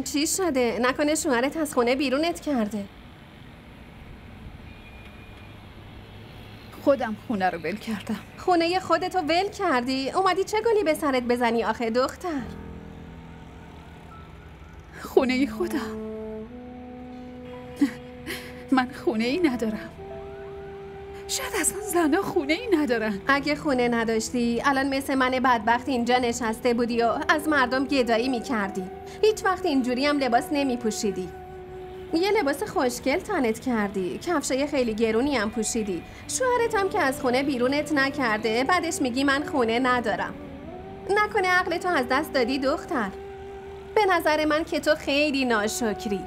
چی شده؟ نکنه شوهرت از خونه بیرونت کرده؟ خودم خونه رو ول کردم. خونه خودتو ول کردی؟ اومدی چه گلی به سرت بزنی آخه دختر؟ خونه خودم. من خونه ای ندارم. شاید اصلا زنها خونه ای ندارن. اگه خونه نداشتی الان مثل من بدبخت اینجا نشسته بودی و از مردم گدایی میکردی. هیچ وقت اینجوری هم لباس نمیپوشیدی. یه لباس خوشگل تنت کردی، کفشای خیلی گرونی هم پوشیدی. شوهرت هم که از خونه بیرونت نکرده بعدش میگی من خونه ندارم. نکنه عقلتو از دست دادی دختر؟ به نظر من که تو خیلی ناشکری.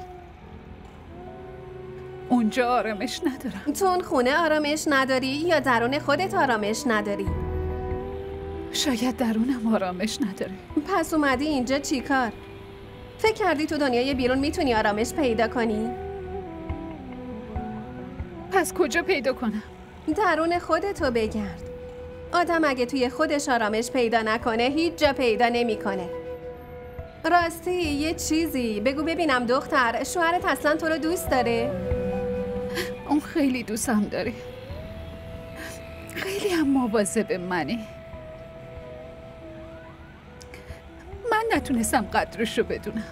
اونجا آرامش ندارم. تو اون خونه آرامش نداری یا درون خودت آرامش نداری؟ شاید درونم آرامش نداره. پس اومدی اینجا چی کار؟ فکر کردی تو دنیای بیرون میتونی آرامش پیدا کنی؟ پس کجا پیدا کنم؟ درون خودتو بگرد. آدم اگه توی خودش آرامش پیدا نکنه هیچ جا پیدا نمیکنه. راستی یه چیزی بگو ببینم دختر، شوهرت اصلا تو رو دوست داره؟ اون خیلی دوستم داره. خیلی هم مواظب منه. من نتونستم قدرشو بدونم.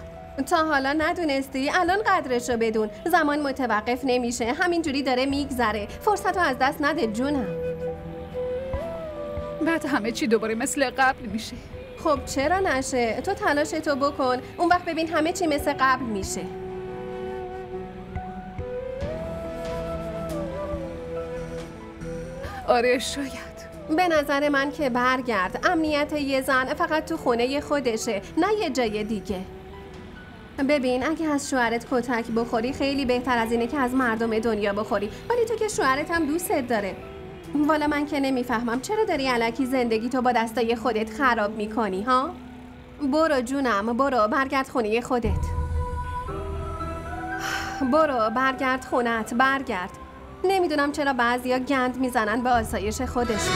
تا حالا ندونستی؟ الان قدرشو بدون. زمان متوقف نمیشه، همینجوری داره میگذره. فرصتو از دست نده جونم. بعد همه چی دوباره مثل قبل میشه. خب چرا نشه؟ تو تلاشتو بکن، اون وقت ببین همه چی مثل قبل میشه. آره شاید. به نظر من که برگرد. امنیت یه زن فقط تو خونه خودشه، نه یه جای دیگه. ببین اگه از شوهرت کتک بخوری خیلی بهتر از اینه که از مردم دنیا بخوری. ولی تو که شوهرت هم دوستت داره. والا من که نمیفهمم چرا داری الکی زندگی تو با دستای خودت خراب میکنی ها؟ برو جونم، برو برگرد خونه خودت. برو برگرد خونت، برگرد. نمیدونم چرا بعضیا گند میزنن به آسایش خودشون.